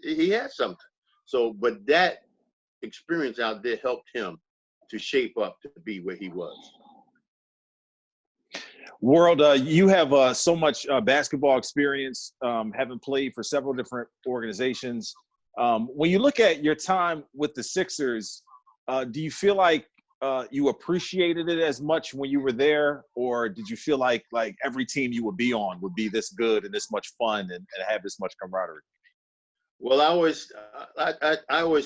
he had something. So, but that experience out there helped him to shape up to be where he was. World, you have so much basketball experience, having played for several different organizations. When you look at your time with the Sixers, do you feel like you appreciated it as much when you were there, or did you feel like every team you would be on would be this good and this much fun and have this much camaraderie? Well, I always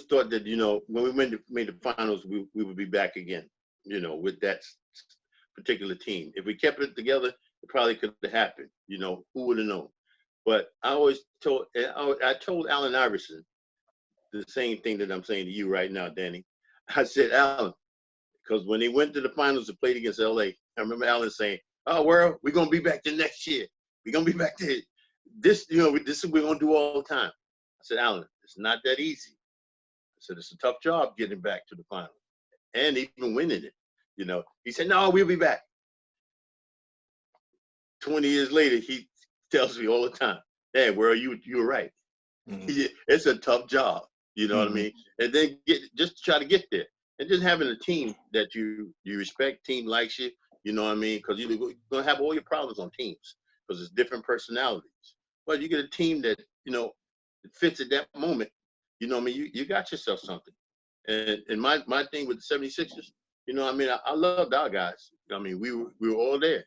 thought that, you know, when we made the finals, we would be back again, you know, with that particular team. If we kept it together, it probably could have happened. You know, who would have known? But I told Allen Iverson the same thing that I'm saying to you right now, Danny. I said, Allen, because when they went to the finals and played against LA, I remember Allen saying, "Oh, well, we're gonna be back there next year. We're gonna be back there. This, you know, this is what we're gonna do all the time." said, Alan, it's not that easy. I said, it's a tough job getting back to the final and even winning it. You know, he said, no, we'll be back. 20 years later, he tells me all the time, hey, where are you? You were right. Mm-hmm. It's a tough job. You know what I mean? And then just try to get there. And just having a team that you respect, team likes you, you know what I mean? Because you're going to have all your problems on teams because it's different personalities. But you get a team that, you know, it fits at that moment, you know what I mean? You got yourself something. And my thing with the 76ers, you know what I mean? I loved our guys. I mean, we were all there.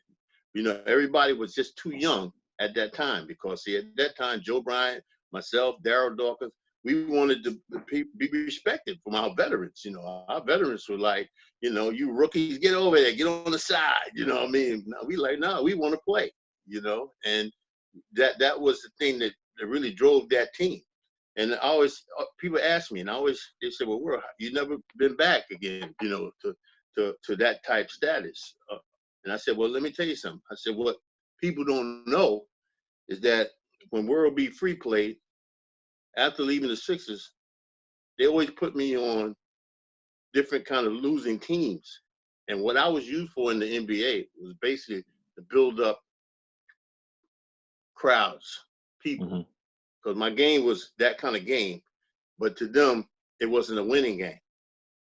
You know, everybody was just too young at that time because, see, at that time, Joe Bryant, myself, Darryl Dawkins, we wanted to be respected from our veterans. You know, our veterans were like, you know, you rookies, get over there, get on the side. You know what I mean? We like, no, we want to play, you know. And that was the thing that really drove that team. And I always, people ask me, and they say, well, you never been back again, you know, to that type status. And I said, well, let me tell you something. I said, what people don't know is that when World Be Free played, after leaving the Sixers, they always put me on different kind of losing teams. And what I was used for in the NBA was basically to build up crowds, people. Because my game was that kind of game. But to them, it wasn't a winning game.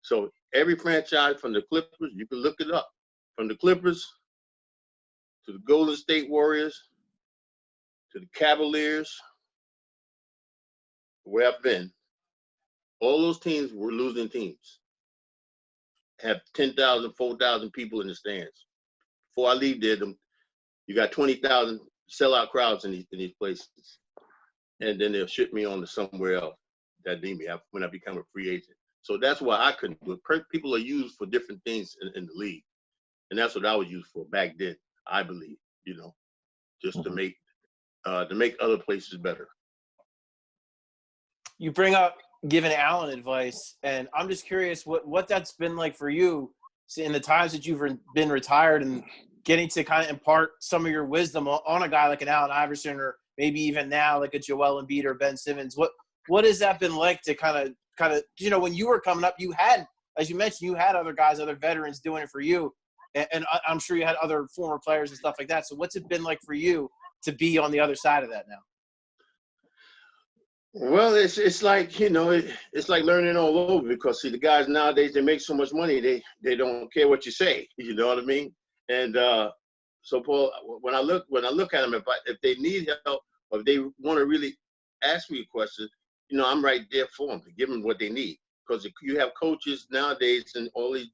So every franchise from the Clippers, you can look it up. From the Clippers to the Golden State Warriors to the Cavaliers, where I've been, all those teams were losing teams. Have 10,000, 4,000 people in the stands. Before I leave there, you got 20,000 sellout crowds in these places. And then they'll ship me on to somewhere else that need me when I become a free agent. So that's why I couldn't do it. People are used for different things in the league. And that's what I was used for back then, I believe, you know, just to make other places better. You bring up giving Alan advice, and I'm just curious what that's been like for you in the times that you've been retired and getting to kind of impart some of your wisdom on a guy like an Allen Iverson, or maybe even now like a Joel Embiid or Ben Simmons. What has that been like to kind of you know, when you were coming up, you had, as you mentioned, you had other guys, other veterans doing it for you, and I'm sure you had other former players and stuff like that. So what's it been like for you to be on the other side of that now? Well, it's like, you know, it's like learning all over, because see, the guys nowadays, they make so much money, they don't care what you say, you know what I mean? And so Paul, when I look at them, if they need help or if they want to really ask me a question, you know, I'm right there for them to give them what they need. Because you have coaches nowadays and all these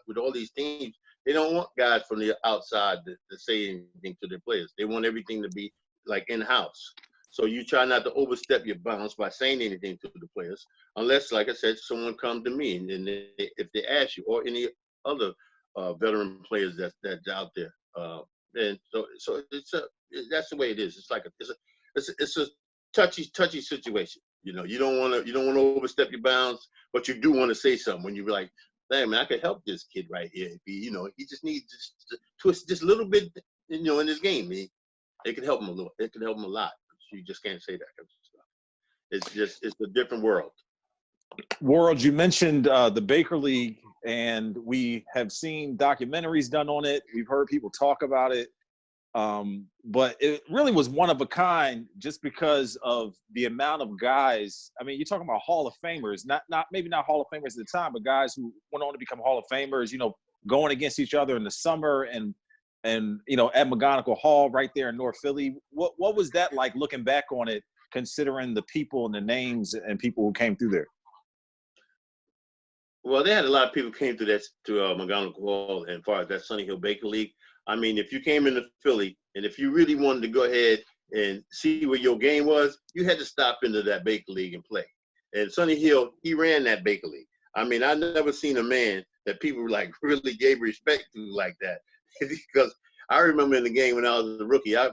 with all these teams, they don't want guys from the outside to say anything to their players. They want everything to be like in-house. So you try not to overstep your bounds by saying anything to the players, unless, like I said, someone comes to me and if they ask you, or any other veteran players that's out there. And so that's the way it is. It's like it's a touchy situation. You know, you don't want to overstep your bounds, but you do want to say something when you're like, "Hey, man, I could help this kid right here. He just needs to twist just a little bit, you know, in this game. It could help him a little. It could help him a lot. You just can't say that kind of stuff. It's a different world. World, you mentioned the Baker League, and we have seen documentaries done on it. We've heard people talk about it. But it really was one of a kind just because of the amount of guys. I mean, you're talking about Hall of Famers, maybe not Hall of Famers at the time, but guys who went on to become Hall of Famers, you know, going against each other in the summer and you know, at McGonigal Hall right there in North Philly. What was that like looking back on it, considering the people and the names and people who came through there? Well, they had a lot of people came through to McGonigal Hall, and as far as that Sunny Hill Baker League. I mean, if you came into Philly and if you really wanted to go ahead and see where your game was, you had to stop into that Baker League and play. And Sunny Hill, he ran that Baker League. I mean, I've never seen a man that people like really gave respect to like that. Because I remember in the game when I was a rookie, I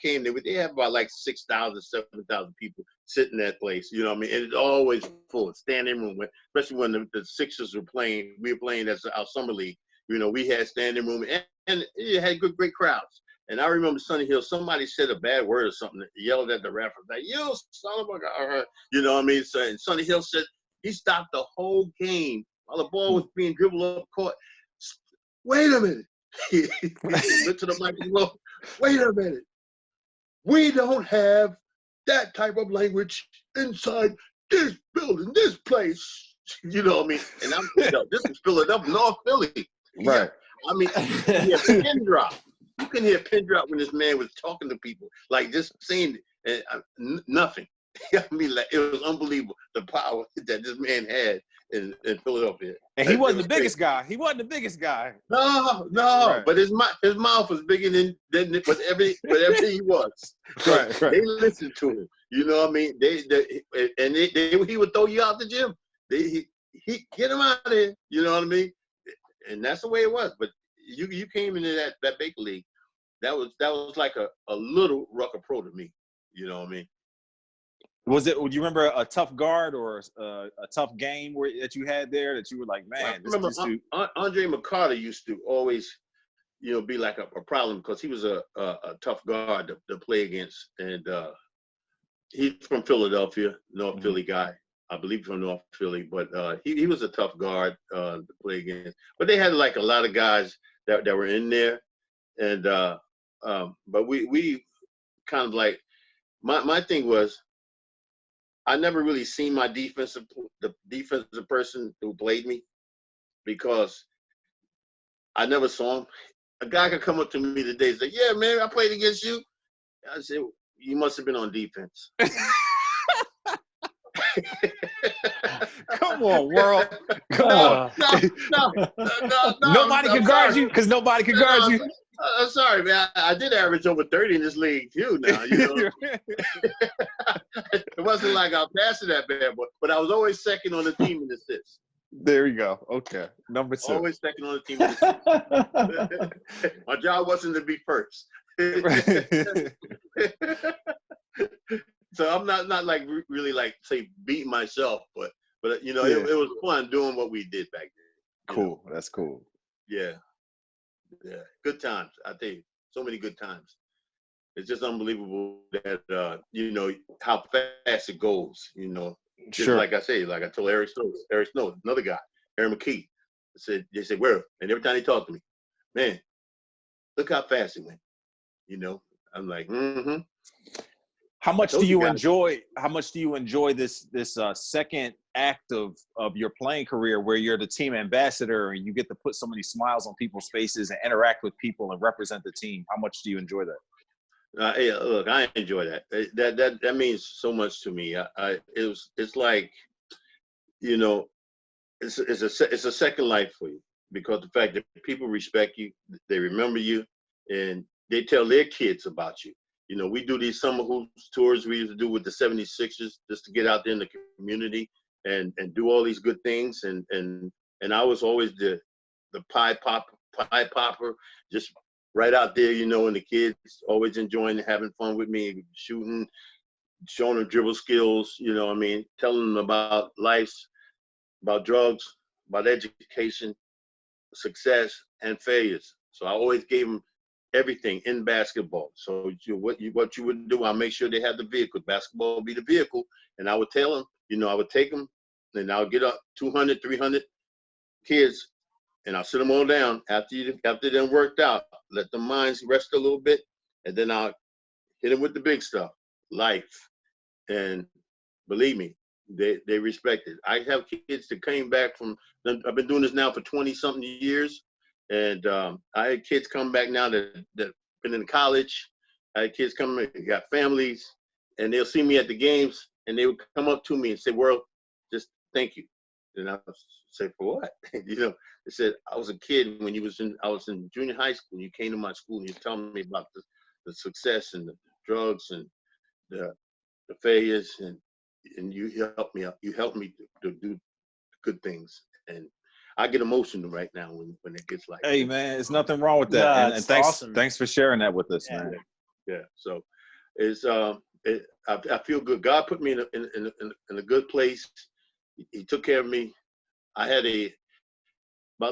came there, they had about like 6,000, 7,000 people sitting in that place, you know what I mean? And it's always full, standing room, especially when the Sixers were playing. We were playing as our summer league. You know, we had standing room, and it had great crowds. And I remember Sonny Hill, somebody said a bad word or something, yelled at the ref, like, you son of a gun. You know what I mean? So, and Sonny Hill said he stopped the whole game while the ball was being dribbled up court. Wait a minute. He went to the microphone. Wait a minute. We don't have that type of language inside this building, this place. You know what I mean? And this is Philadelphia, North Philly. Right. I mean, you can hear a pin drop. You can hear a pin drop when this man was talking to people, like just saying nothing. I mean, like, it was unbelievable, the power that this man had in Philadelphia. And he wasn't the biggest guy. He wasn't the biggest guy. No. Right. But his mouth was bigger than whatever he was. Right. They listened to him. You know what I mean? He would throw you out the gym. He get him out of there. You know what I mean? And that's the way it was. But you came into that Baker League. That was like a little Rucker Pro to me. You know what I mean? Was it? Do you remember a tough guard or a tough game that you had there that you were like, man? I remember Andre McCarter used to always, be like a problem because he was a tough guard to play against, and he's from Philadelphia, North Philly guy. I believe from North Philly, but he was a tough guard to play against. But they had like a lot of guys that were in there, and but we kind of like my thing was, I never really seen the defensive person who played me, because I never saw him. A guy could come up to me today and say, "Yeah, man, I played against you." I said, "You must have been on defense." Come on, world. Come on. No. Nobody can guard you because nobody can guard you. I'm sorry, man. I did average over 30 in this league too. Now, it wasn't like I was passing that bad, but I was always second on the team in assists. There you go. Okay, number 2. Always second on the team in assists. My job wasn't to be first. So I'm not like really like say beating myself, but it was fun doing what we did back then. Cool. That's cool. Yeah. Good times. I tell you, so many good times. It's just unbelievable that how fast it goes. Just sure. Like I say, like I told Eric Snow, another guy, Aaron McKee. They said, where? And every time they talk to me, man, look how fast it went. I'm like, mm-hmm. How much do you enjoy this second act of your playing career where you're the team ambassador and you get to put so many smiles on people's faces and interact with people and represent the team? How much do you enjoy that? Hey, look, I enjoy that. That means so much to me. It's like, it's a second life for you, because the fact that people respect you, they remember you, and they tell their kids about you. We do these summer hoops tours we used to do with the 76ers just to get out there in the community and do all these good things. And I was always the pie popper, just right out there, and the kids always enjoying having fun with me, shooting, showing them dribble skills, telling them about life, about drugs, about education, success, and failures. So I always gave them everything in basketball. So what you would do, I'll make sure they have the vehicle. Basketball would be the vehicle. And I would tell them, I would take them, and I'll get up 200, 300 kids, and I'll sit them all down after them worked out, let the minds rest a little bit, and then I'll hit them with the big stuff, life. And believe me, they respect it. I have kids that came back from, I've been doing this now for 20-something years, and I had kids come back now that been in college. I had kids coming, got families, and they'll see me at the games, and they would come up to me and say, "World, just thank you." And I would say, "For what?" They said, "I was a kid when I was in junior high school, and you came to my school, and you were telling me about the success and the drugs and the failures, and you helped me out. You helped me to do good things." And I get emotional right now when it gets like, hey, man, there's nothing wrong with that. And thanks, awesome. Thanks for sharing that with us, man. Yeah. So it's I feel good. God put me in a good place. He took care of me. I had I'm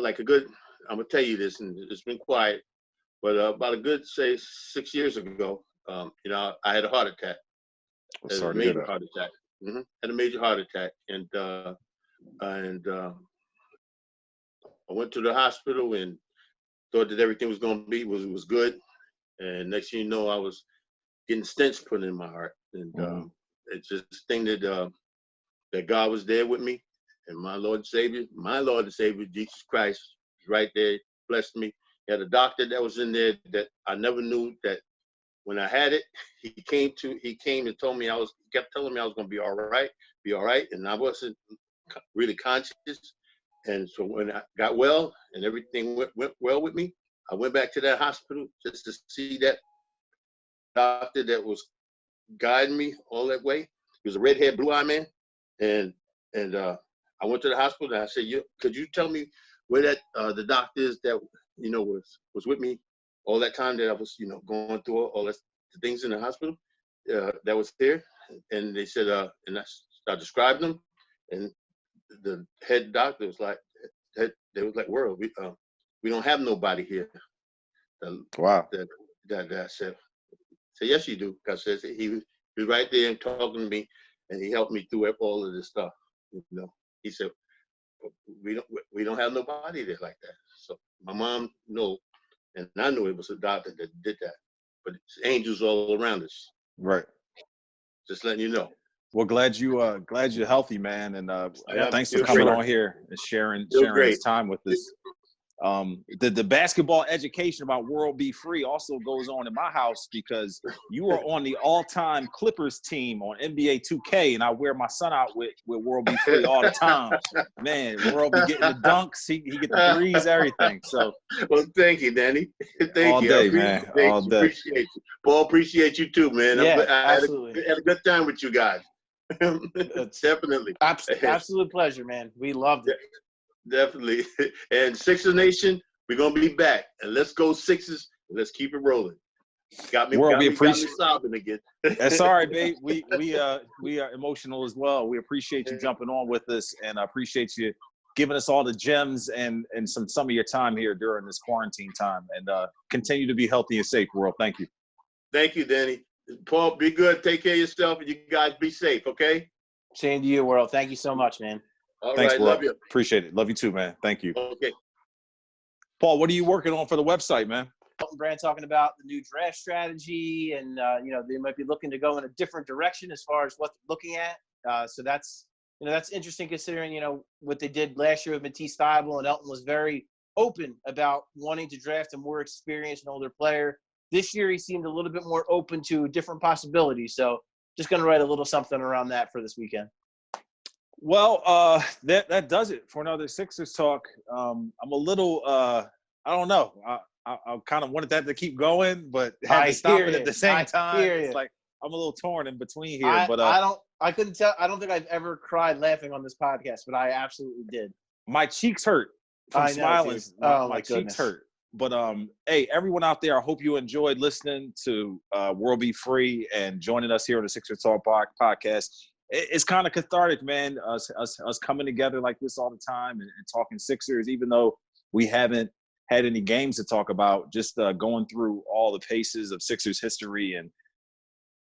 gonna tell you this, and it's been quiet, But about a good, say, 6 years ago, you know, I had a heart attack. I'm sorry to hear that. Heart attack. Had a major heart attack, and I went to the hospital and thought that everything was going to be was good. And next thing you know, I was getting stents put in my heart, and it's just a thing that that God was there with me, and my Lord and Savior, Jesus Christ, was right there, blessed me. He had a doctor that was in there that I never knew that when I had it, he came and told me kept telling me I was going to be all right, and I wasn't really conscious. And so when I got well and everything went well with me, I went back to that hospital just to see that doctor that was guiding me all that way. He was a redhead, blue-eyed man, and I went to the hospital and I said, "Could you tell me where that the doctor is that you know was with me all that time that I was going through all that the things in the hospital that was there?" And they said, and I described them, and the head doctor was like, they was like, "World, we don't have nobody here." Wow. That I said, "Yes, you do." Because he was right there and talking to me, and he helped me through all of this stuff. He said, "We don't have nobody there like that." So my mom knew, and I knew it was a doctor that did that. But it's angels all around us. Right. Just letting you know. Well, glad you're healthy, man, and thanks for coming on here and sharing this time with us. The basketball education about World Be Free also goes on in my house because you are on the all-time Clippers team on NBA 2K, and I wear my son out with World Be Free all the time. Man, World be getting the dunks, he get the threes, everything. So, well, thank you, Danny. Thank you. Day, man. All day. Appreciate you, Paul. Appreciate you too, man. Yeah, I absolutely. had a good time with you guys. Definitely. Absolute pleasure, man. We loved it. Definitely. And Sixers Nation, we're gonna be back. And let's go Sixers. Let's keep it rolling. Got me sobbing again. That's all right, babe. We are emotional as well. We appreciate you jumping on with us, and I appreciate you giving us all the gems and some of your time here during this quarantine time. And continue to be healthy and safe, World. Thank you. Thank you, Danny. Paul, be good. Take care of yourself, and you guys be safe, okay? Same to you, World. Thank you so much, man. All Thanks, right, World. love you. Appreciate it. Love you too, man. Thank you. Okay. Paul, what are you working on for the website, man? Elton Brand talking about the new draft strategy, and they might be looking to go in a different direction as far as what they're looking at. So that's interesting considering what they did last year with Matisse Thybulle, and Elton was very open about wanting to draft a more experienced and older player. This year, he seemed a little bit more open to different possibilities. So just going to write a little something around that for this weekend. Well, that does it for another Sixers talk. I'm a little, I don't know. I kind of wanted that to keep going, but had to stop it at the same time. It's like I'm a little torn in between here. I couldn't tell. I don't think I've ever cried laughing on this podcast, but I absolutely did. My cheeks hurt from smiling. My cheeks hurt. But hey, everyone out there, I hope you enjoyed listening to World Be Free and joining us here on the Sixers Talk podcast. It's kind of cathartic, man, us coming together like this all the time and talking Sixers, even though we haven't had any games to talk about, just going through all the paces of Sixers history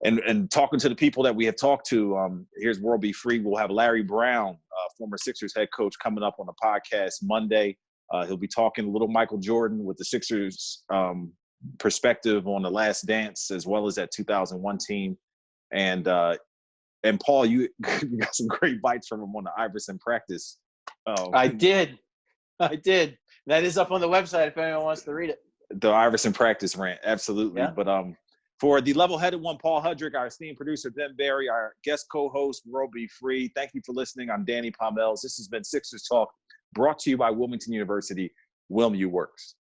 and talking to the people that we have talked to. Here's World Be Free. We'll have Larry Brown, former Sixers head coach, coming up on the podcast Monday. He'll be talking a little Michael Jordan with the Sixers perspective on the Last Dance, as well as that 2001 team. And Paul, you got some great bites from him on the Iverson practice. I did. That is up on the website if anyone wants to read it. The Iverson practice rant, absolutely. Yeah. But for the level-headed one, Paul Hudrick, our esteemed producer, Ben Barry, our guest co-host, World Be Free. Thank you for listening. I'm Danny Pommells. This has been Sixers Talk, brought to you by Wilmington University. WilMU Works.